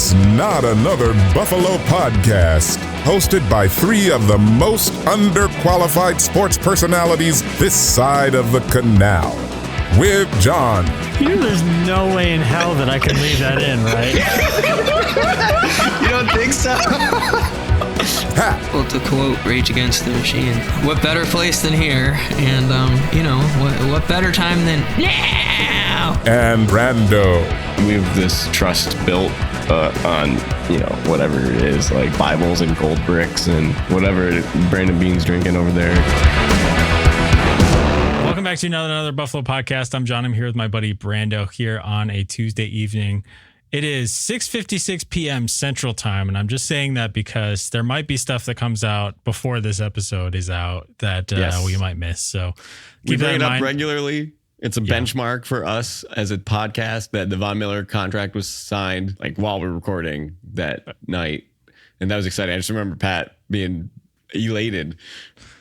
It's not another Buffalo podcast, hosted by three of the most underqualified sports personalities this side of the canal. With John. There's no way in hell that I can leave that in, right? You don't think so? Well, to quote Rage Against the Machine, what better place than here? And, what better time than now? And Brando. We have this trust built on, whatever it is, like Bibles and gold bricks and whatever Brandon Beane's drinking over there. Welcome back to another Buffalo podcast. I'm John. I'm here with my buddy Brando here on a Tuesday evening. It is 6:56 p.m. Central Time, and I'm just saying that because there might be stuff that comes out before this episode is out that we might miss. So we bring it up regularly. It's a benchmark for us as a podcast that the Von Miller contract was signed while we were recording that night, and that was exciting. I just remember Pat being elated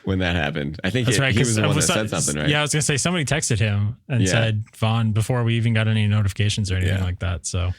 when that happened. I think he was the one that said something, right? Yeah, I was gonna say somebody texted him and said Von before we even got any notifications or anything like that. So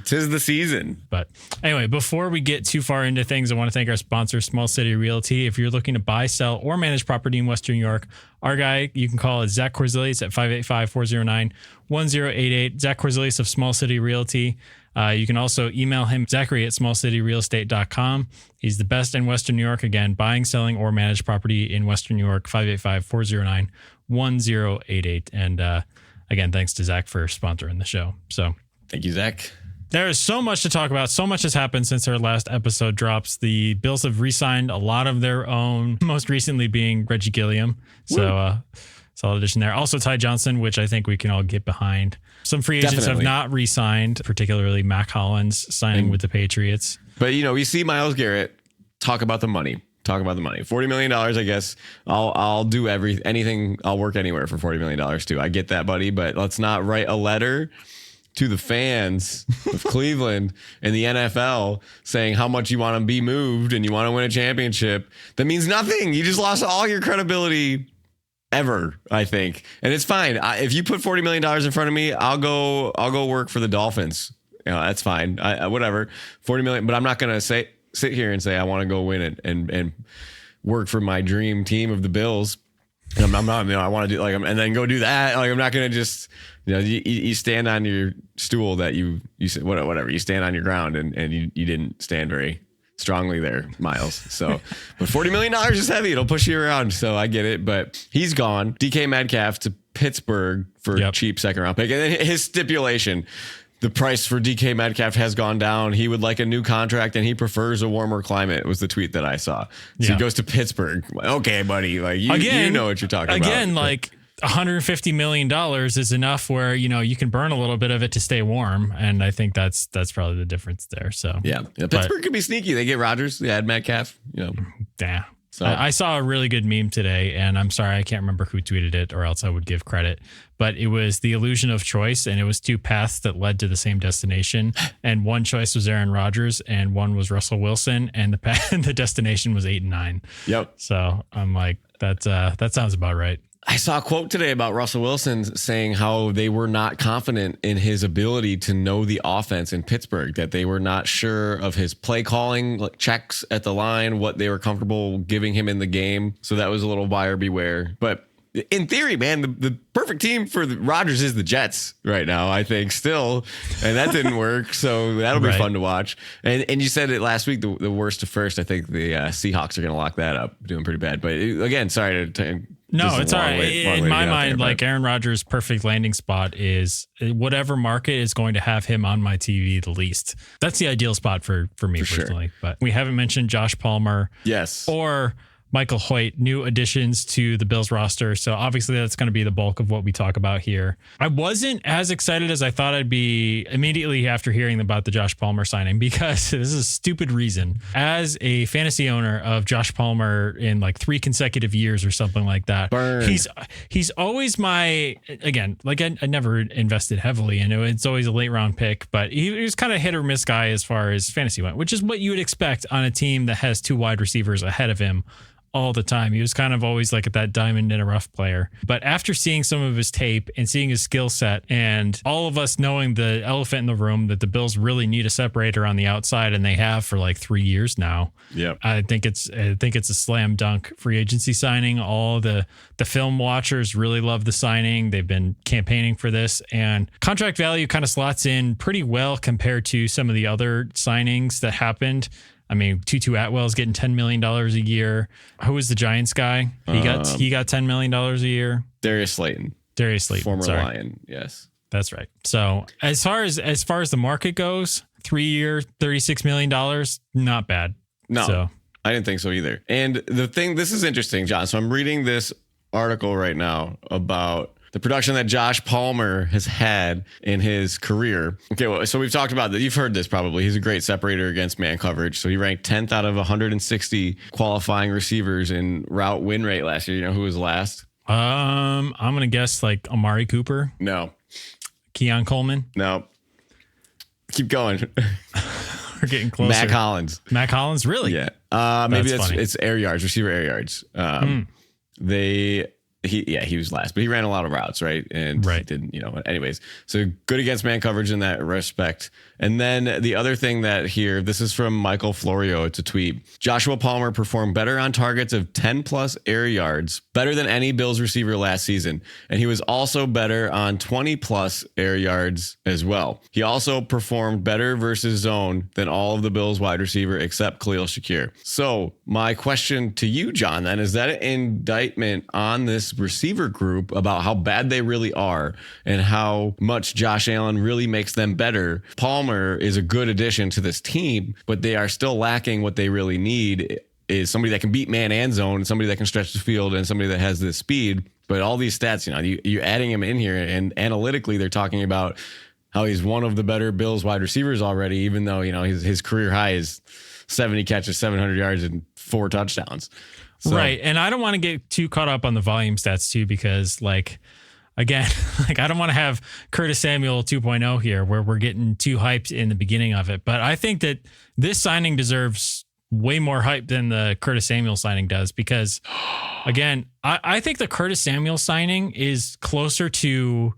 'tis the season. But anyway, before we get too far into things, I want to thank our sponsor, Small City Realty. If you're looking to buy, sell, or manage property in Western New York, our guy, you can call it Zach Korzelius at 585-409-1088. Zach Korzelius of Small City Realty. You can also email him, Zachary at smallcityrealestate.com. He's the best in Western New York. Again, buying, selling, or manage property in Western New York, 585-409-1088. And again, thanks to Zach for sponsoring the show. So thank you, Zach. There is so much to talk about. So much has happened since our last episode drops. The Bills have re-signed a lot of their own, most recently being Reggie Gilliam. So solid addition there. Also Ty Johnson, which I think we can all get behind. Some free agents have not re-signed, particularly Mac Hollins signing with the Patriots. But, we see Myles Garrett talk about the money. $40 million, I guess. I'll do anything. I'll work anywhere for $40 million too. I get that, buddy. But let's not write a letter to the fans of Cleveland and the NFL saying how much you want to be moved and you want to win a championship. That means nothing. You just lost all your credibility ever, I think. And it's fine. If you put $40 million in front of me, I'll go work for the Dolphins. That's fine. Whatever. $40 million. But I'm not going to sit here and say I want to go win it and work for my dream team of the Bills. And I'm not, I want to do and then go do that. I'm not going to just, you stand on your stool that you said, whatever, you stand on your ground and you didn't stand very strongly there, Miles. So, but $40 million is heavy. It'll push you around. So I get it, but he's gone. DK Metcalf to Pittsburgh for a cheap second round pick. And then his stipulation, the price for DK Metcalf has gone down. He would like a new contract and he prefers a warmer climate, was the tweet that I saw. So he goes to Pittsburgh. Okay, buddy. You know what you're talking about. Again, $150 million is enough where, you can burn a little bit of it to stay warm. And I think that's probably the difference there. So Pittsburgh could be sneaky. They get Rodgers. They add Metcalf. Yeah. So I saw a really good meme today, and I'm sorry, I can't remember who tweeted it, or else I would give credit. But it was the illusion of choice, and it was two paths that led to the same destination. And one choice was Aaron Rodgers, and one was Russell Wilson, and the destination was 8 and 9. Yep. So I'm like, that sounds about right. I saw a quote today about Russell Wilson saying how they were not confident in his ability to know the offense in Pittsburgh, that they were not sure of his play calling, checks at the line, what they were comfortable giving him in the game. So that was a little buyer beware. But in theory, man, the perfect team for Rodgers is the Jets right now, I think, still. And that didn't work. So that'll be fun to watch. And you said it last week, the worst to first. I think the Seahawks are going to lock that up, doing pretty bad. But again, sorry to no, it's all right. In my mind, Aaron Rodgers' perfect landing spot is whatever market is going to have him on my TV the least. That's the ideal spot for me personally. Sure. But we haven't mentioned Josh Palmer. Yes. Or Michael Hoyt, new additions to the Bills roster. So obviously that's going to be the bulk of what we talk about here. I wasn't as excited as I thought I'd be immediately after hearing about the Josh Palmer signing, because this is a stupid reason. As a fantasy owner of Josh Palmer in 3 consecutive years or something like that, he's always my, again, I never invested heavily in it. It's always a late round pick, but he was kind of hit or miss guy as far as fantasy went, which is what you would expect on a team that has 2 wide receivers ahead of him all the time. He was kind of always like that diamond in a rough player. But after seeing some of his tape and seeing his skill set and all of us knowing the elephant in the room that the Bills really need a separator on the outside, and they have for like 3 years now. Yep. I think it's a slam dunk free agency signing. All the film watchers really love the signing. They've been campaigning for this, and contract value kind of slots in pretty well compared to some of the other signings that happened. I mean, Tutu Atwell's getting $10 million a year. Who was the Giants guy? He got $10 million a year. Darius Slayton. Sorry. Former Lion. Yes. That's right. So as far as the market goes, 3-year, $36 million, not bad. No, so. I didn't think so either. And this is interesting, John. So I'm reading this article right now about the production that Josh Palmer has had in his career. Okay, well, so we've talked about that. You've heard this probably. He's a great separator against man coverage. So he ranked 10th out of 160 qualifying receivers in route win rate last year. You know who was last? I'm going to guess like Amari Cooper. No. Keon Coleman. No. Keep going. We're getting closer. Mac Hollins. Mac Hollins, really? Yeah. Maybe it's air yards, receiver air yards. He was last, but he ran a lot of routes, right? And right. Didn't, anyways. So good against man coverage in that respect. And then the other thing that here, this is from Michael Florio. It's a tweet. Joshua Palmer performed better on targets of 10 plus air yards, better than any Bills receiver last season. And he was also better on 20 plus air yards as well. He also performed better versus zone than all of the Bills wide receiver except Khalil Shakir. So my question to you, John, then, is that an indictment on this receiver group about how bad they really are and how much Josh Allen really makes them better? Palmer is a good addition to this team, but they are still lacking what they really need is somebody that can beat man and zone, somebody that can stretch the field, and somebody that has this speed. But all these stats, you're adding him in here, and analytically they're talking about how he's one of the better Bills wide receivers already, even though, his career high is 70 catches, 700 yards, and 4 touchdowns. So, right. And I don't want to get too caught up on the volume stats too, because again, I don't want to have Curtis Samuel 2.0 here where we're getting too hyped in the beginning of it. But I think that this signing deserves way more hype than the Curtis Samuel signing does, because again, I think the Curtis Samuel signing is closer to,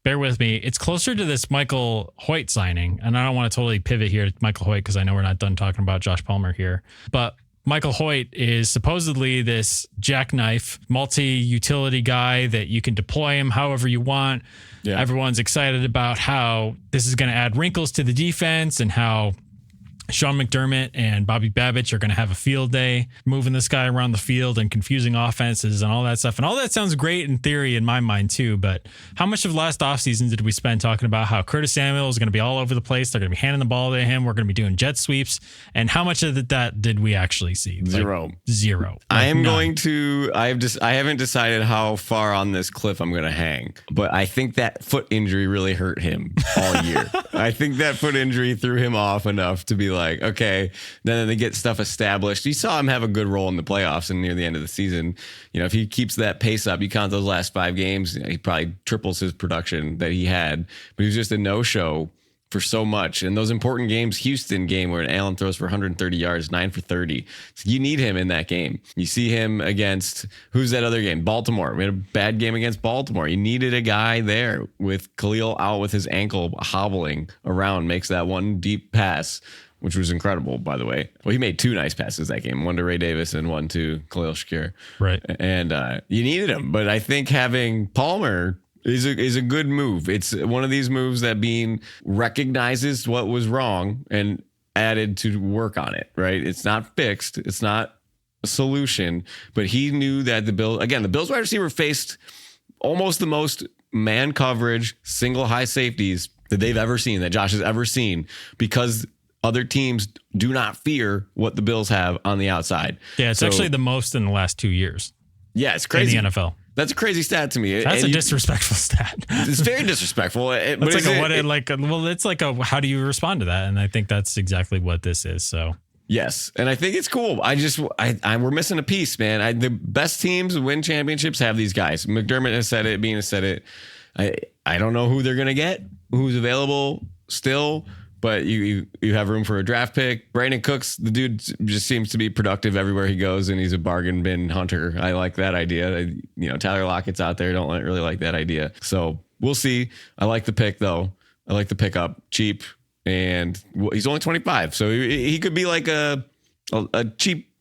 bear with me, it's closer to this Michael Hoyt signing. And I don't want to totally pivot here to Michael Hoyt because I know we're not done talking about Josh Palmer here. But Michael Hoyt is supposedly this jackknife multi-utility guy that you can deploy him however you want. Yeah. Everyone's excited about how this is going to add wrinkles to the defense and how Sean McDermott and Bobby Babich are going to have a field day moving this guy around the field and confusing offenses and all that stuff. And all that sounds great in theory in my mind too, but how much of last offseason did we spend talking about how Curtis Samuel is going to be all over the place? They're going to be handing the ball to him. We're going to be doing jet sweeps. And how much of that did we actually see? Zero. I haven't decided how far on this cliff I'm going to hang, but I think that foot injury really hurt him all year. I think that foot injury threw him off enough to be like, okay, then they get stuff established. You saw him have a good role in the playoffs and near the end of the season. If he keeps that pace up, you count those last 5 games, he probably triples his production that he had. But he was just a no-show for so much. And those important games, Houston game where Allen throws for 130 yards, 9 for 30. So you need him in that game. You see him against, who's that other game? Baltimore. We had a bad game against Baltimore. You needed a guy there with Khalil out with his ankle hobbling around, makes that one deep pass, which was incredible, by the way. Well, he made 2 nice passes that game, one to Ray Davis and one to Khalil Shakir. Right. And you needed him. But I think having Palmer is a good move. It's one of these moves that Beane recognizes what was wrong and added to work on it, right? It's not fixed. It's not a solution, but he knew that the Bills wide receiver faced almost the most man coverage, single high safeties that they've ever seen, that Josh has ever seen, because other teams do not fear what the Bills have on the outside. Yeah, it's actually the most in the last 2 years. Yeah, it's crazy. In the NFL. That's a crazy stat to me. That's a disrespectful stat. It's very disrespectful. It's like a how do you respond to that? And I think that's exactly what this is. So yes, and I think it's cool. We're missing a piece, man. The best teams win championships have these guys. McDermott has said it. Beane has said it. I don't know who they're gonna get, who's available still. but you have room for a draft pick. Brandon Cooks, the dude just seems to be productive everywhere he goes, and he's a bargain bin hunter. I like that idea. Tyler Lockett's out there. Don't really like that idea. So we'll see. I like the pick, though. I like the pickup. Cheap, and he's only 25, so he could be like a cheap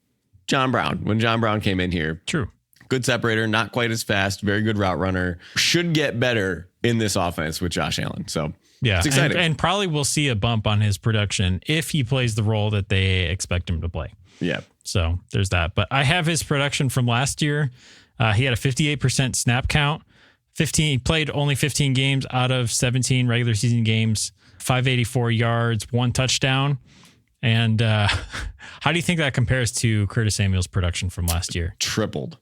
John Brown when John Brown came in here. True. Good separator, not quite as fast, very good route runner. Should get better in this offense with Josh Allen. So yeah, it's exciting. And probably we'll see a bump on his production if he plays the role that they expect him to play. Yeah. So there's that. But I have his production from last year. He had a 58% snap count. He played only 15 games out of 17 regular season games, 584 yards, 1 touchdown. And how do you think that compares to Curtis Samuel's production from last year? Doubled.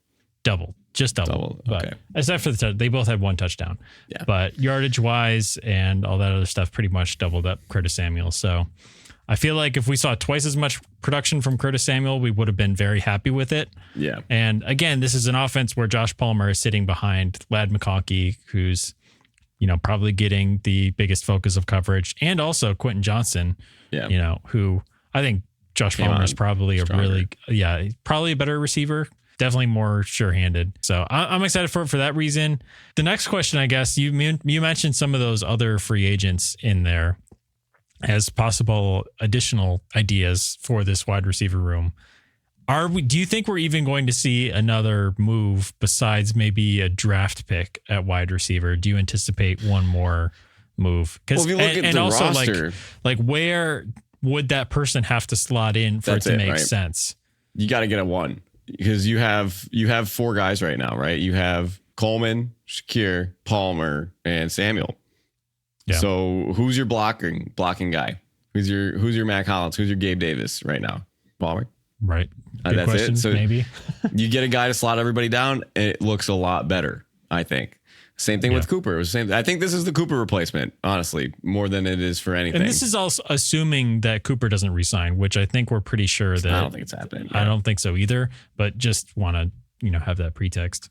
Okay. Except for they both had 1 touchdown. Yeah. But yardage wise and all that other stuff pretty much doubled up Curtis Samuel. So I feel like if we saw twice as much production from Curtis Samuel, we would have been very happy with it. Yeah. And again, this is an offense where Josh Palmer is sitting behind Ladd McConkey, who's, probably getting the biggest focus of coverage, and also Quentin Johnson, who I think Josh Palmer is probably probably a better receiver. Definitely more sure-handed. So I'm excited for that reason. The next question, I guess, you mentioned some of those other free agents in there as possible additional ideas for this wide receiver room. Do you think we're even going to see another move besides maybe a draft pick at wide receiver? Do you anticipate one more move? Well, if you look at the roster, like where would that person have to slot in for it to make sense? You got to get a 1. Because you have 4 guys right now, right? You have Coleman, Shakir, Palmer, and Samuel. Yeah. So who's your blocking guy? Who's your Mac Hollins? Who's your Gabe Davis right now? Palmer. Right. That's question, it. So maybe you get a guy to slot everybody down, and it looks a lot better, I think. Same thing with Cooper. It was the same. I think this is the Cooper replacement, honestly, more than it is for anything. And this is also assuming that Cooper doesn't resign, which I think we're pretty sure that. I don't think it's happening. I don't think so either, but just want to, have that pretext.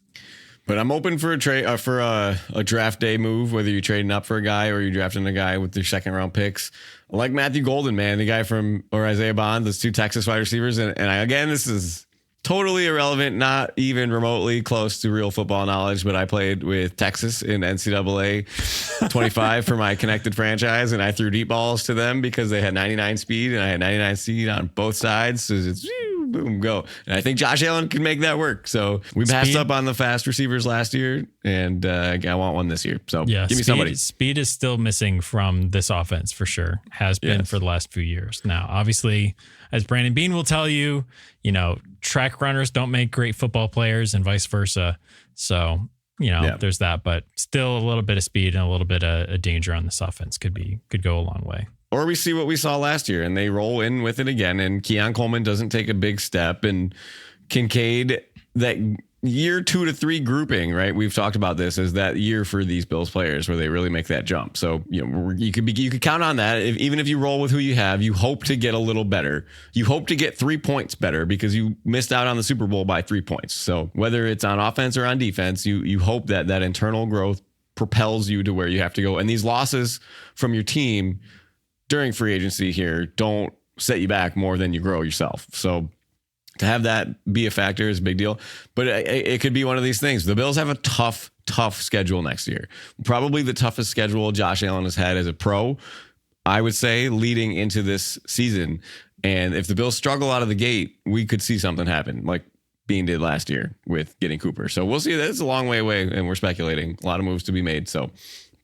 But I'm open for a trade for a draft day move, whether you're trading up for a guy or you're drafting a guy with your second round picks. I like Matthew Golden, man, the guy or Isaiah Bond, those 2 Texas wide receivers. And again, this is totally irrelevant, not even remotely close to real football knowledge, but I played with Texas in NCAA 25 for my connected franchise, and I threw deep balls to them because they had 99 speed and I had 99 speed on both sides. So it's boom, go. And I think Josh Allen can make that work. So we passed up on the fast receivers last year, and I want one this year. So give me somebody. Speed is still missing from this offense for sure. Has been for the last few years. Now, obviously, as Brandon Beane will tell you, track runners don't make great football players and vice versa. So, there's that, but still a little bit of speed and a little bit of danger on this offense could go a long way. Or we see what we saw last year and they roll in with it again, and Keon Coleman doesn't take a big step, and Kincaid, that year 2 to 3 grouping, right? We've talked about this as that year for these Bills players where they really make that jump. So, you could count on that. Even if you roll with who you have, you hope to get a little better. You hope to get 3 points better because you missed out on the Super Bowl by 3 points. So whether it's on offense or on defense, you hope that internal growth propels you to where you have to go. And these losses from your team during free agency here don't set you back more than you grow yourself. So to have that be a factor is a big deal, but it could be one of these things. The Bills have a tough schedule next year. Probably the toughest schedule Josh Allen has had as a pro, I would say, leading into this season. And if the Bills struggle out of the gate, we could see something happen like Beane did last year with getting Cooper. So we'll see. That's a long way away, and we're speculating. A lot of moves to be made. So,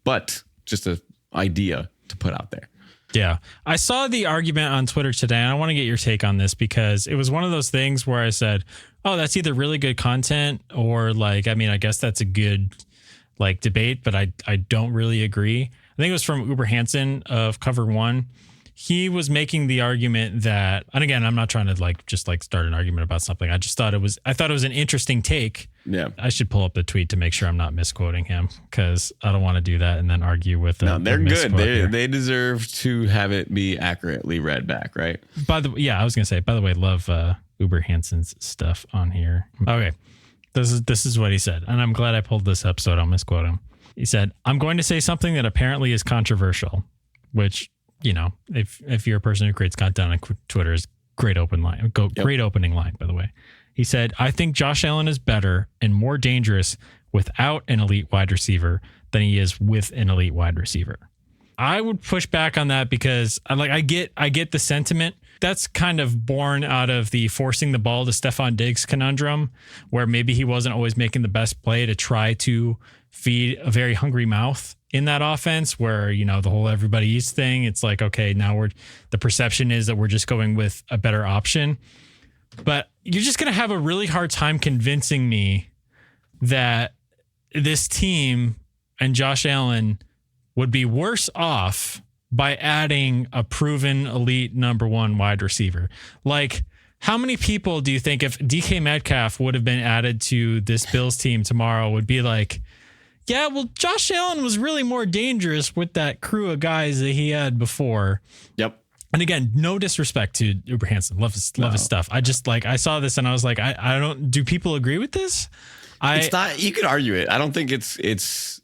but just an idea to put out there. Yeah. I saw the argument on Twitter today, and I want to get your take on this because it was one of those things where I said, oh, that's either really good content or I guess that's a good debate, but I don't really agree. I think it was from Uber Hansen of Cover One. He was making the argument that, and again, I'm not trying to just start an argument about something. I thought it was an interesting take. Yeah. I should pull up the tweet to make sure I'm not misquoting him because I don't want to do that and then argue with them. No, they're good. They deserve to have it be accurately read back, right? I was going to say, by the way, love Uber Hansen's stuff on here. Okay. This is what he said. And I'm glad I pulled this up so I don't misquote him. He said, I'm going to say something that apparently is controversial, which if you're a person who creates content on Twitter, is great opening line, by the way. He said, I think Josh Allen is better and more dangerous without an elite wide receiver than he is with an elite wide receiver. I would push back on that because I get the sentiment. That's kind of born out of the forcing the ball to Stephon Diggs conundrum, where maybe he wasn't always making the best play to try to feed a very hungry mouth in that offense, where, the whole everybody eats thing. It's like, okay, now the perception is that we're just going with a better option. But you're just going to have a really hard time convincing me that this team and Josh Allen would be worse off by adding a proven elite number one wide receiver. Like, how many people do you think, if DK Metcalf would have been added to this Bills team tomorrow, would be like, yeah, well, Josh Allen was really more dangerous with that crew of guys that he had before. Yep. And again, no disrespect to Uber Hansen. Love his stuff. I just I saw this and I was like, I don't, do people agree with this? It's not, you could argue it. I don't think it feels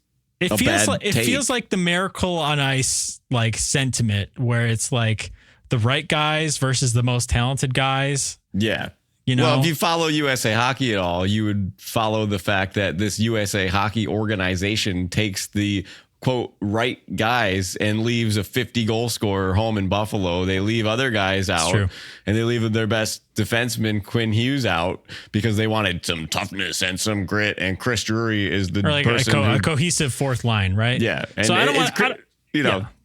like the Miracle on Ice sentiment, where it's like the right guys versus the most talented guys. Yeah. Well, if you follow USA Hockey at all, you would follow the fact that this USA Hockey organization takes the quote right guys and leaves a 50 goal scorer home in Buffalo. They leave other guys out, and they leave their best defenseman Quinn Hughes out because they wanted some toughness and some grit. And Chris Drury is the person a cohesive fourth line, right? Yeah. And so I don't want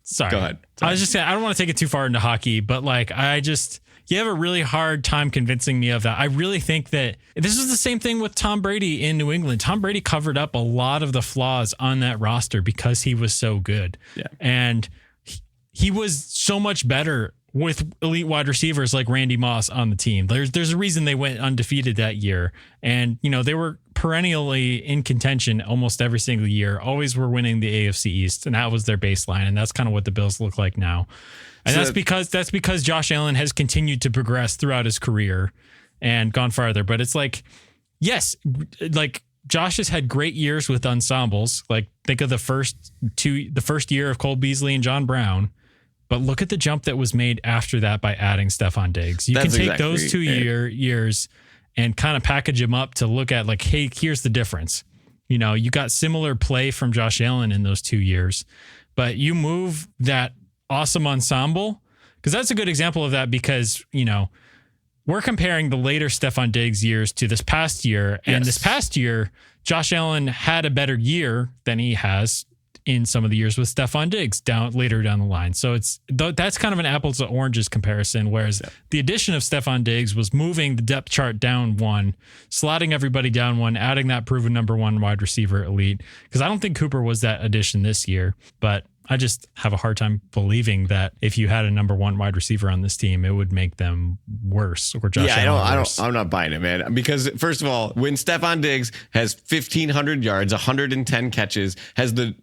sorry. Go ahead. I was just saying, I don't want to take it too far into hockey, but you have a really hard time convincing me of that. I really think that this is the same thing with Tom Brady in New England. Tom Brady covered up a lot of the flaws on that roster because he was so good. Yeah. And he was so much better with elite wide receivers like Randy Moss on the team. There's a reason they went undefeated that year. And, they were perennially in contention almost every single year, always were winning the AFC East. And that was their baseline. And that's kind of what the Bills look like now. And that's because Josh Allen has continued to progress throughout his career and gone farther. But it's yes, Josh has had great years with ensembles. Think of the first year of Cole Beasley and John Brown. But look at the jump that was made after that by adding Stephon Diggs. You can take those 2 years and kind of package them up to look at hey, here's the difference. You got similar play from Josh Allen in those 2 years, but you move that awesome ensemble, because that's a good example of that, because we're comparing the later Stephon Diggs years to this past year, and this past year Josh Allen had a better year than he has in some of the years with Stephon Diggs later down the line. So that's kind of an apples to oranges comparison, whereas the addition of Stephon Diggs was moving the depth chart down one, slotting everybody down one, adding that proven number one wide receiver elite, because I don't think Cooper was that addition this year, but I just have a hard time believing that if you had a number one wide receiver on this team, it would make them worse. Or Josh Allen worse. I'm not buying it, man. Because first of all, when Stephon Diggs has 1,500 yards, 110 catches, has the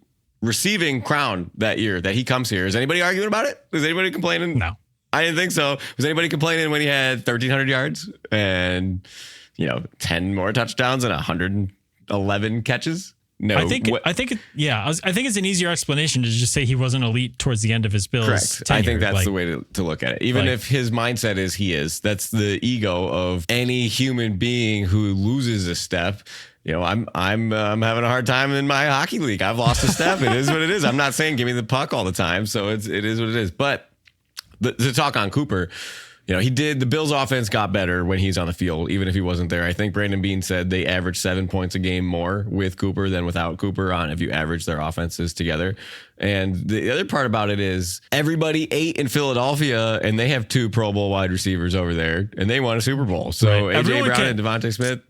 receiving crown that year that he comes here, is anybody arguing about it? Is anybody complaining? No, I didn't think so. Was anybody complaining when he had 1,300 yards and 10 more touchdowns and 111 catches? No, I think it's an easier explanation to just say he wasn't elite towards the end of his Bills Correct. tenure. I think that's the way to look at it. Even if his mindset is that's the ego of any human being who loses a step. I'm having a hard time in my hockey league. I've lost a step. It is what it is. I'm not saying give me the puck all the time. So it is what it is. But to talk on Cooper, the Bills offense got better when he's on the field, even if he wasn't there. I think Brandon Beane said they averaged 7 points a game more with Cooper than without Cooper if you average their offenses together. And the other part about it is everybody ate in Philadelphia, and they have 2 Pro Bowl wide receivers over there, and they won a Super Bowl. So right. AJ Brown and Devontae Smith.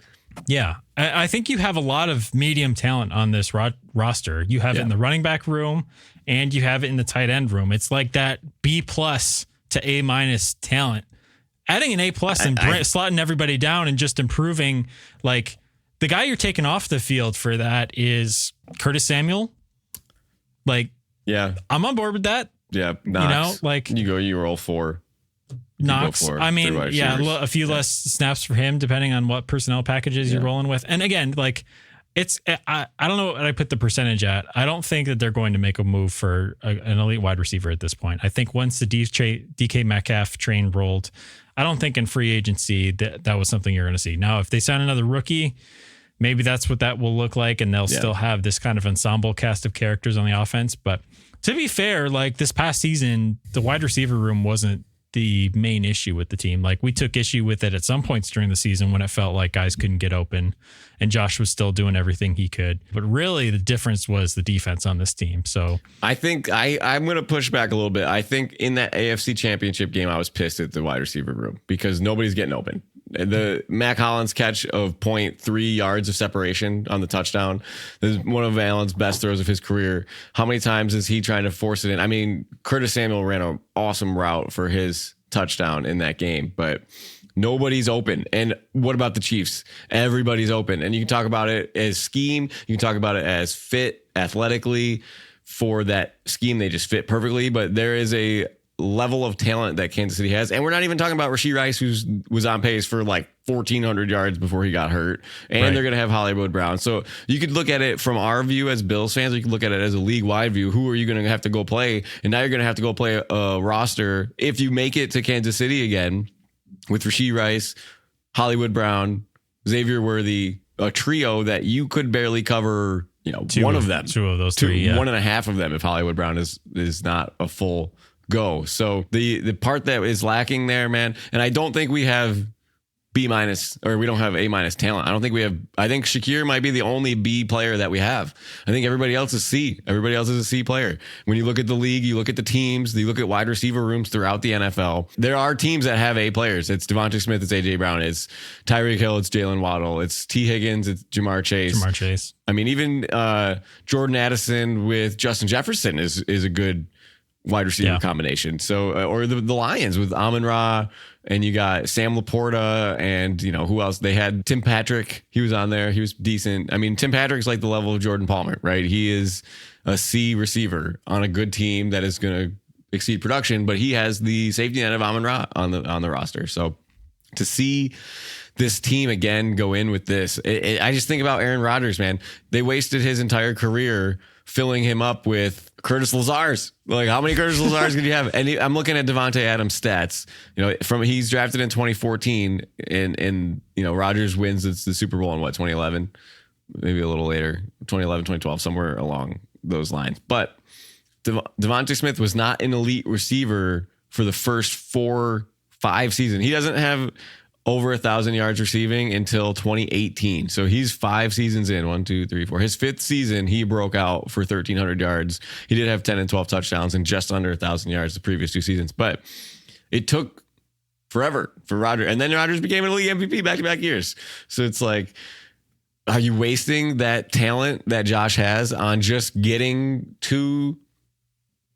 Yeah, I think you have a lot of medium talent on this roster. You have it in the running back room, and you have it in the tight end room. It's like that B+ to A- talent. Adding an A+ and slotting everybody down and just improving, the guy you're taking off the field for that is Curtis Samuel. I'm on board with that. Yeah, Knox. You roll 4. Knox. I mean, a few less snaps for him, depending on what personnel packages you're rolling with. And again, I don't know what I put the percentage at. I don't think that they're going to make a move for an elite wide receiver at this point. I think once the DK Metcalf train rolled, I don't think in free agency that was something you're going to see. Now, if they sign another rookie, maybe that's what that will look like, and they'll still have this kind of ensemble cast of characters on the offense. But to be fair, like this past season, the wide receiver room wasn't the main issue with the team. Like we took issue with it at some points during the season when it felt like guys couldn't get open and Josh was still doing everything he could. But really the difference was the defense on this team. So I think I'm going to push back a little bit. I think in that AFC Championship game, I was pissed at the wide receiver room because nobody's getting open. The Mac Hollins catch of 0.3 yards of separation on the touchdown is one of Allen's best throws of his career. How many times is he trying to force it in? I mean, Curtis Samuel ran an awesome route for his touchdown in that game, but nobody's open. And what about the Chiefs? Everybody's open. And you can talk about it as scheme. You can talk about it as fit athletically. For that scheme, they just fit perfectly. But there is a level of talent that Kansas City has. And we're not even talking about Rashee Rice, who was on pace for like 1,400 yards before he got hurt. And they're going to have Hollywood Brown. So you could look at it from our view as Bills fans. Or you can look at it as a league-wide view. Who are you going to have to go play? And now you're going to have to go play a roster. If you make it to Kansas City again with Rashee Rice, Hollywood Brown, Xavier Worthy, a trio that you could barely cover, one of them. Two of those three, yeah. One and a half of them if Hollywood Brown is not a full go. So the part that is lacking there, man, and I don't think we have B- or we don't have A- talent. I don't think we have. I think Shakir might be the only B player that we have. I think everybody else is C. Everybody else is a C player. When you look at the league, you look at the teams, you look at wide receiver rooms throughout the NFL. There are teams that have A players. It's Devontae Smith, it's AJ Brown, it's Tyreek Hill, it's Jalen Waddle, it's T Higgins, it's Jamar Chase. I mean, even Jordan Addison with Justin Jefferson is a good wide receiver combination. So, or the Lions with Amon-Ra, and you got Sam Laporta, and who else? They had Tim Patrick. He was on there. He was decent. I mean, Tim Patrick's like the level of Jordan Palmer, right? He is a C receiver on a good team that is going to exceed production, but he has the safety net of Amon-Ra on the roster. So to see this team again go in with this, I just think about Aaron Rodgers, man. They wasted his entire career filling him up with Curtis Lazars. Like, how many Curtis Lazars could you have? And I'm looking at Devontae Adams' stats. He's drafted in 2014, and Rodgers wins the Super Bowl in 2011, maybe a little later, 2011, 2012, somewhere along those lines. But Devontae Smith was not an elite receiver for the first 4-5 seasons. He doesn't have over 1,000 yards receiving until 2018. So he's 5 seasons in. 1, 2, 3, 4. His 5th season, he broke out for 1,300 yards. He did have 10 and 12 touchdowns and just under 1,000 yards the previous 2 seasons. But it took forever for Rodgers. And then Rodgers became an elite MVP back-to-back years. So it's like, are you wasting that talent that Josh has on just getting to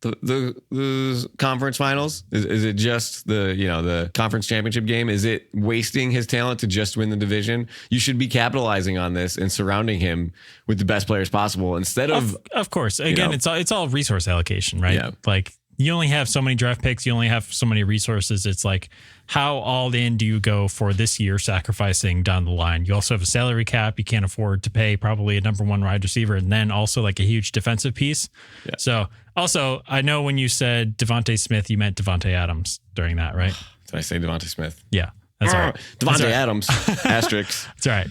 the conference finals? Is it just the conference championship game? Is it wasting his talent to just win the division? You should be capitalizing on this and surrounding him with the best players possible instead of course. Again, it's all resource allocation, right? Yeah. Like, you only have so many draft picks. You only have so many resources. It's like, how all in do you go for this year, sacrificing down the line? You also have a salary cap. You can't afford to pay probably a number 1 wide receiver, and then also like a huge defensive piece. Yeah. So also, I know when you said Devontae Smith, you meant Devontae Adams during that, right? Did I say Devontae Smith? Yeah. That's all right. Devontae Adams, asterisk. That's all right.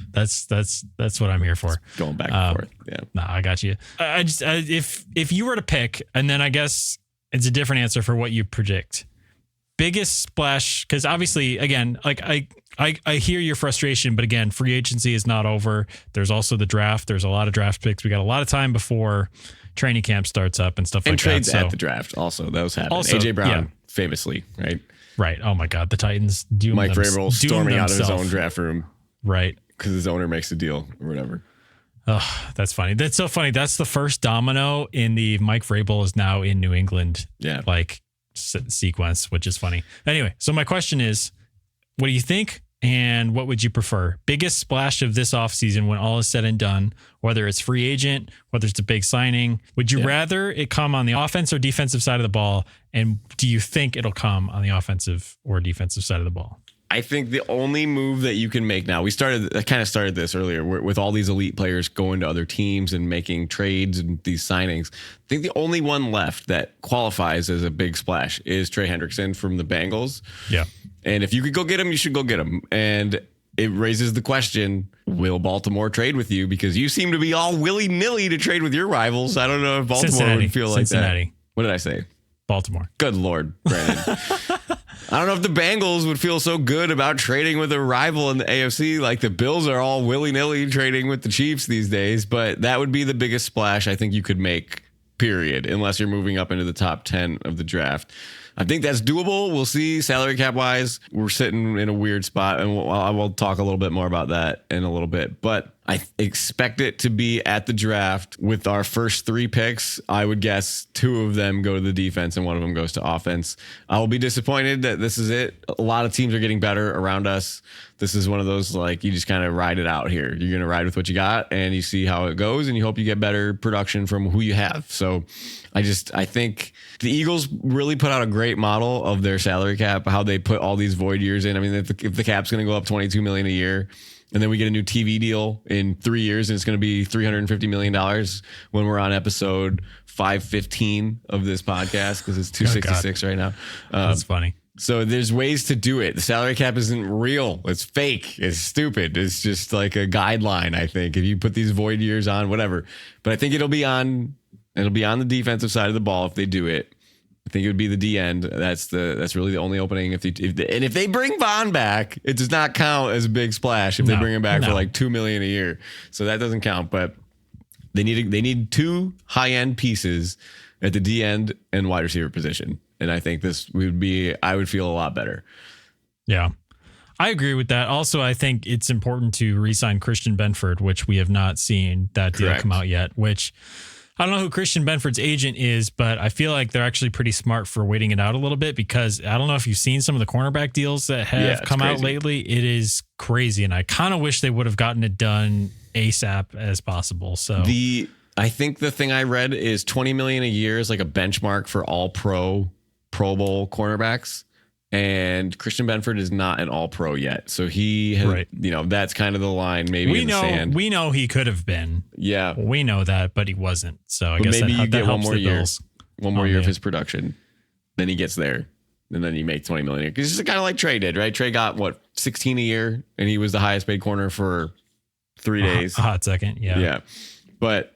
That's what I'm here for. It's going back and forth. Yeah. Nah, I got you. If you were to pick, and then I guess it's a different answer for what you predict. Biggest splash, because obviously, again, like I hear your frustration, but again, free agency is not over. There's also the draft. There's a lot of draft picks. We got a lot of time before training camp starts up and stuff like that. And trades at the draft also. Those happen. Also, AJ Brown, famously, right? Right. Oh my God. The Titans do Mike Vrabel storming out of his own draft room. Right. Because his owner makes a deal or whatever. Oh, that's funny. That's so funny. That's the first domino in the Mike Vrabel is now in New England sequence, which is funny. Anyway, so my question is, what do you think? And what would you prefer? Biggest splash of this offseason when all is said and done, whether it's free agent, whether it's a big signing, would you rather it come on the offense or defensive side of the ball? And do you think it'll come on the offensive or defensive side of the ball? I think the only move that you can make now, I kind of started this earlier with all these elite players going to other teams and making trades and these signings. I think the only one left that qualifies as a big splash is Trey Hendrickson from the Bengals. Yeah. And if you could go get him, you should go get him. And it raises the question, will Baltimore trade with you? Because you seem to be all willy-nilly to trade with your rivals. I don't know if Baltimore would feel like that. What did I say? Baltimore. Good Lord, Brandon. I don't know if the Bengals would feel so good about trading with a rival in the AFC. Like the Bills are all willy-nilly trading with the Chiefs these days, but that would be the biggest splash I think you could make, period, unless you're moving up into the top 10 of the draft. I think that's doable. We'll see. Salary cap wise, we're sitting in a weird spot, and I will talk a little bit more about that in a little bit. But I expect it to be at the draft with our first 3 picks. I would guess 2 of them go to the defense and 1 of them goes to offense. I will be disappointed that this is it. A lot of teams are getting better around us. This is one of those, like, you just kind of ride it out here. You're going to ride with what you got and you see how it goes, and you hope you get better production from who you have. So I think the Eagles really put out a great model of their salary cap, how they put all these void years in. I mean, if the cap's going to go up $22 million a year, and then we get a new TV deal in 3 years, and it's going to be $350 million when we're on episode 515 of this podcast, because it's 266 right now. That's funny. So there's ways to do it. The salary cap isn't real. It's fake. It's stupid. It's just like a guideline, I think, if you put these void years on, whatever. But I think it'll be on the defensive side of the ball if they do it. I think it would be the D end. That's really the only opening. If they bring Vaughn back, it does not count as a big splash if they bring him back for like $2 million a year. So that doesn't count. But they need 2 high end pieces at the D end and wide receiver position. And I think I would feel a lot better. Yeah, I agree with that. Also, I think it's important to re-sign Christian Benford, which we have not seen that deal come out yet, which I don't know who Christian Benford's agent is, but I feel like they're actually pretty smart for waiting it out a little bit, because I don't know if you've seen some of the cornerback deals that have come out lately. It is crazy. And I kind of wish they would have gotten it done ASAP as possible. So I think the thing I read is $20 million a year is like a benchmark for all Pro Bowl cornerbacks. And Christian Benford is not an all-pro yet. So he has, that's kind of the line maybe in the sand. We know he could have been. Yeah. We know that, but he wasn't. So I guess maybe you get one more year. Bills. One more year of his production. Then he gets there. And then you make $20 million. Because it's kind of like Trey did, right? Trey got, 16 a year? And he was the highest paid corner for 3 days. A hot second, yeah. Yeah. But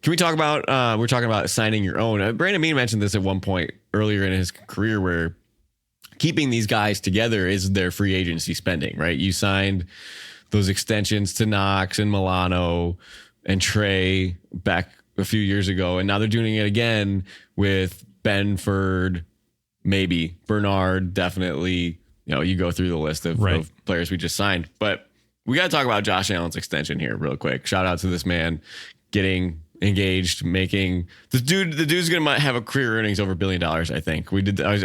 can we talk about, we're talking about signing your own. Brandon Beane mentioned this at one point earlier in his career, where keeping these guys together is their free agency spending, right? You signed those extensions to Knox and Milano and Trey back a few years ago, and now they're doing it again with Benford, maybe Bernard, definitely. You go through the list of players we just signed, but we got to talk about Josh Allen's extension here real quick. Shout out to this man getting engaged, making the dude's gonna have a career earnings over $1 billion. I think I was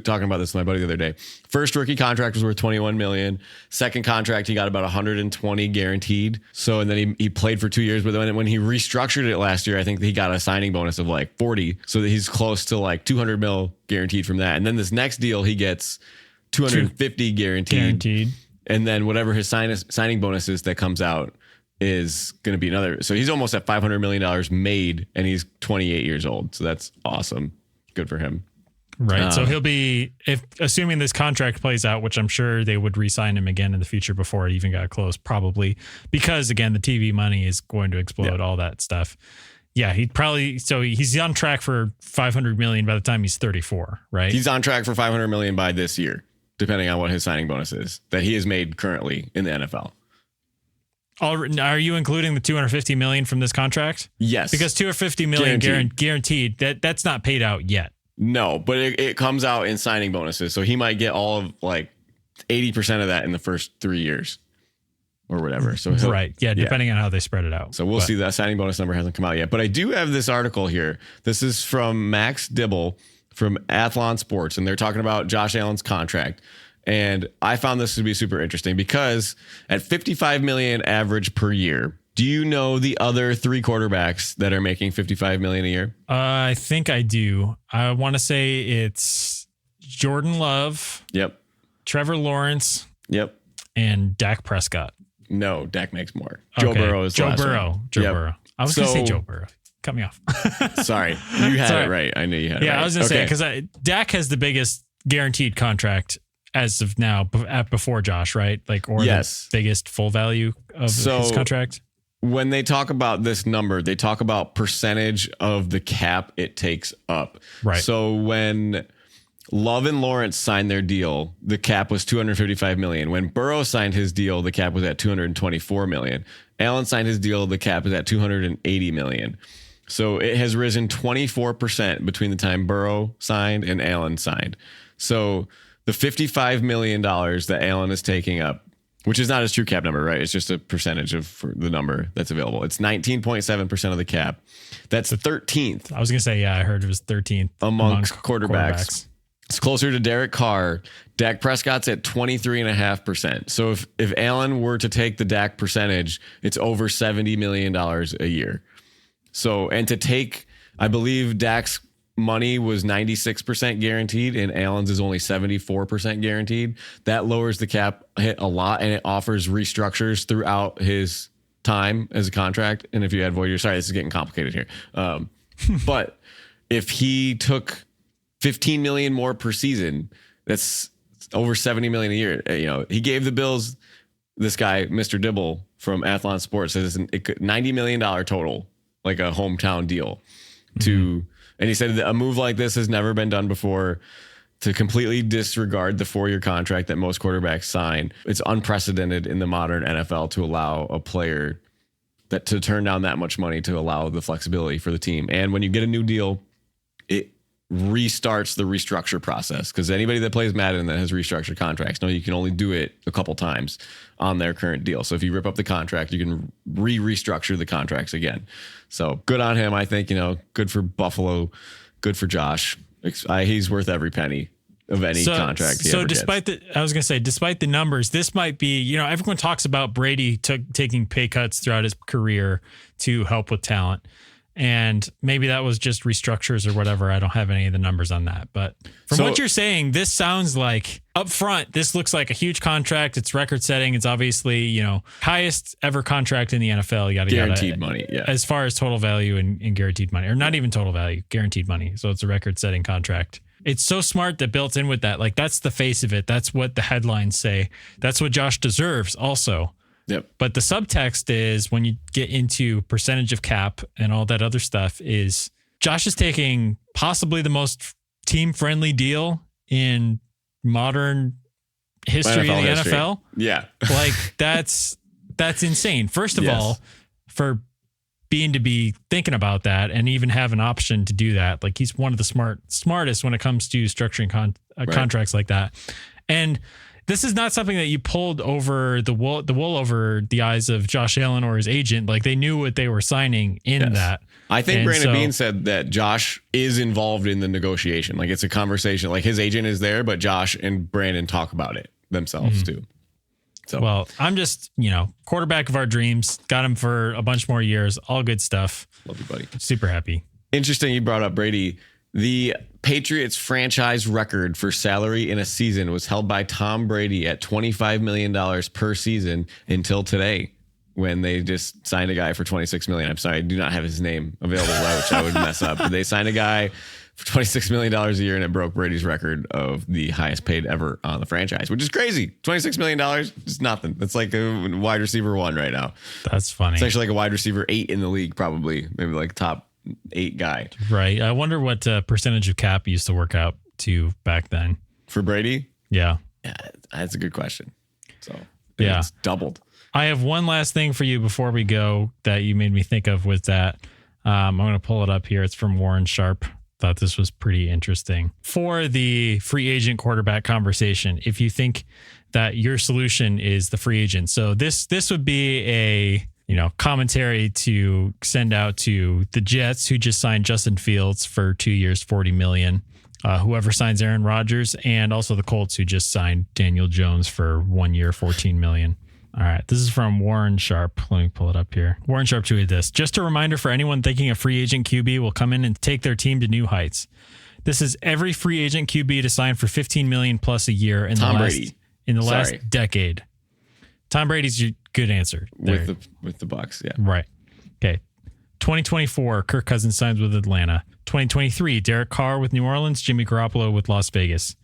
talking about this with my buddy the other day. First rookie contract was worth $21 million. Second contract, he got about 120 guaranteed. So, and then he played for 2 years, but then when he restructured it last year, I think he got a signing bonus of like 40. So that he's close to like 200 mil guaranteed from that. And then this next deal, he gets 250 guaranteed. And then whatever his signing bonus is that comes out is going to be another. So he's almost at $500 million made, and he's 28 years old. So that's awesome. Good for him. Right. So he'll be, assuming this contract plays out, which I'm sure they would re-sign him again in the future before it even got close, probably, because again, the TV money is going to explode, all that stuff. Yeah, he's on track for $500 million by the time he's 34, right? He's on track for $500 million by this year, depending on what his signing bonus is that he has made currently in the NFL. Are you including the $250 million from this contract? Yes. Because $250 million guaranteed, that's not paid out yet. No, but it comes out in signing bonuses. So he might get all of like 80% of that in the first 3 years or whatever. So depending on how they spread it out. So we'll see. That signing bonus number hasn't come out yet. But I do have this article here. This is from Max Dibble from Athlon Sports, and they're talking about Josh Allen's contract. And I found this to be super interesting because at $55 million average per year, do you know the other 3 quarterbacks that are making $55 million a year? I think I do. I want to say it's Jordan Love. Yep. Trevor Lawrence. Yep. And Dak Prescott. No, Dak makes more. Joe Burrow is Joe Burrow. I was going to say Joe Burrow. Cut me off. Sorry. You had it right. I knew you had it right. Yeah, I was going to say, because Dak has the biggest guaranteed contract as of now, before Josh, right? Like, or the biggest full value of his contract. When they talk about this number, they talk about percentage of the cap it takes up. Right. So when Love and Lawrence signed their deal, the cap was $255 million. When Burrow signed his deal, the cap was at $224 million. Allen signed his deal, the cap is at $280 million. So it has risen 24% between the time Burrow signed and Allen signed. So the $55 million that Allen is taking up, which is not his true cap number, right? It's just a percentage of the number that's available. It's 19.7% of the cap. That's the 13th. I was going to say, I heard it was 13th amongst quarterbacks. It's closer to Derek Carr. Dak Prescott's at 23.5%. So if Allen were to take the Dak percentage, it's over $70 million a year. So, and to take, I believe Dak's money was 96% guaranteed and Allen's is only 74% guaranteed. That lowers the cap hit a lot, and it offers restructures throughout his time as a contract. And if you had void years, sorry, this is getting complicated here. But if he took $15 million more per season, that's over $70 million a year. You know, he gave the Bills, this guy, Mr. Dibble from Athlon Sports, says it could $90 million total, like a hometown deal and he said that a move like this has never been done before, to completely disregard the 4-year contract that most quarterbacks sign. It's unprecedented in the modern NFL to allow a player to turn down that much money to allow the flexibility for the team. And when you get a new deal, it restarts the restructure process, because anybody that plays Madden that has restructured contracts know you can only do it a couple times on their current deal. So if you rip up the contract, you can restructure the contracts again. So good on him. I think, good for Buffalo, good for Josh. He's worth every penny of any contract he ever despite gets. Despite the numbers, this might be, everyone talks about Brady taking pay cuts throughout his career to help with talent. And maybe that was just restructures or whatever. I don't have any of the numbers on that. But from what you're saying, this sounds like up front, this looks like a huge contract. It's record setting. It's obviously, highest ever contract in the NFL. Guaranteed money. Yeah. As far as total value and guaranteed money, or not even total value, guaranteed money. So it's a record setting contract. It's so smart that built in with that. Like, that's the face of it. That's what the headlines say. That's what Josh deserves also. Yep. But the subtext is, when you get into percentage of cap and all that other stuff, is Josh is taking possibly the most team-friendly deal in modern history of the NFL. Yeah. Like, that's insane. First of all, for Beane to be thinking about that and even have an option to do that. Like, he's one of the smartest when it comes to structuring contracts like that. And this is not something that you pulled over the wool over the eyes of Josh Allen or his agent. Like, they knew what they were signing in that. I think Brandon Beane said that Josh is involved in the negotiation. Like, it's a conversation. Like, his agent is there, but Josh and Brandon talk about it themselves too. So, well, I'm just, quarterback of our dreams. Got him for a bunch more years. All good stuff. Love you, buddy. Super happy. Interesting you brought up Brady. The Patriots franchise record for salary in a season was held by Tom Brady at $25 million per season until today, when they just signed a guy for $26 million. I'm sorry, I do not have his name available, which I would mess up. But they signed a guy for $26 million a year, and it broke Brady's record of the highest paid ever on the franchise, which is crazy. $26 million, just nothing. That's like a wide receiver 1 right now. That's funny. It's actually like a wide receiver 8 in the league, probably. Maybe like top 8 guy. Right. I wonder what percentage of cap used to work out to back then. For Brady? Yeah. Yeah, that's a good question. So, yeah, it's doubled. I have one last thing for you before we go that you made me think of with that. I'm going to pull it up here. It's from Warren Sharp. Thought this was pretty interesting. For the free agent quarterback conversation, if you think that your solution is the free agent. So this would be a commentary to send out to the Jets, who just signed Justin Fields for 2 years, $40 million. Whoever signs Aaron Rodgers, and also the Colts, who just signed Daniel Jones for 1 year, $14 million. All right. This is from Warren Sharp. Let me pull it up here. Warren Sharp tweeted this. Just a reminder for anyone thinking a free agent QB will come in and take their team to new heights. This is every free agent QB to sign for $15 million plus a year in the last decade. Tom Brady's your good answer there. with the Bucs. Yeah. Right. Okay. 2024, Kirk Cousins signs with Atlanta. 2023, Derek Carr with New Orleans, Jimmy Garoppolo with Las Vegas.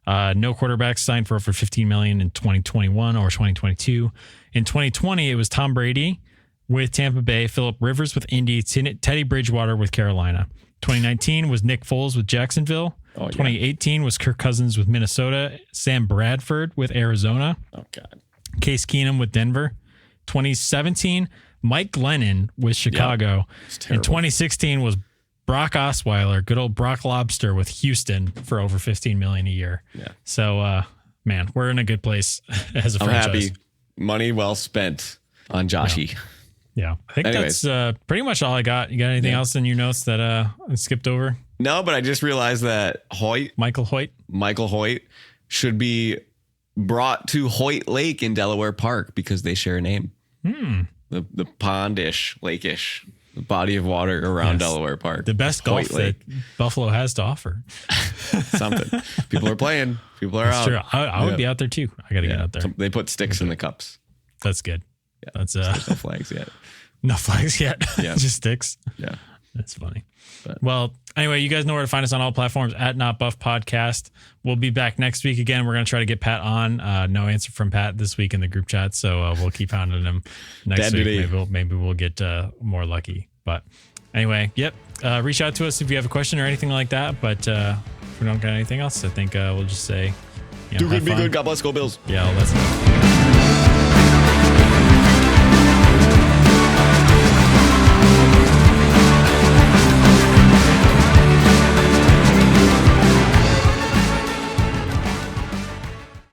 No quarterbacks signed for over $15 million in 2021 or 2022. In 2020, it was Tom Brady with Tampa Bay, Phillip Rivers with Indy, Teddy Bridgewater with Carolina. 2019 was Nick Foles with Jacksonville. 2018 was Kirk Cousins with Minnesota, Sam Bradford with Arizona. Oh, God. Case Keenum with Denver. 2017, Mike Glennon with Chicago. Yep. In 2016 was Brock Osweiler, good old Brock Lobster with Houston for over $15 million a year. Yeah. So, man, we're in a good place as a franchise. I'm happy. Money well spent on Joshy. Yeah. I think that's pretty much all I got. You got anything else in your notes that I skipped over? No, but I just realized that Michael Hoyt should be brought to Hoyt Lake in Delaware Park because they share a name. The pondish, lake-ish, the body of water around Delaware Park. The best golf that Buffalo has to offer. Something. People are playing. People are out. True. I would be out there too. I got to get out there. They put sticks in the cups. That's good. Yeah. That's There's no flags yet. No flags yet. Yeah. Just sticks. Yeah. That's funny. Well, anyway, you guys know where to find us on all platforms at Not Buff Podcast. We'll be back next week again. We're going to try to get Pat on. No answer from Pat this week in the group chat, so we'll keep hounding him next week. Maybe we'll get more lucky. But anyway, reach out to us if you have a question or anything like that. But if we don't got anything else, I think we'll just say, do good, be good. God bless. Go Bills. Yeah, that's it.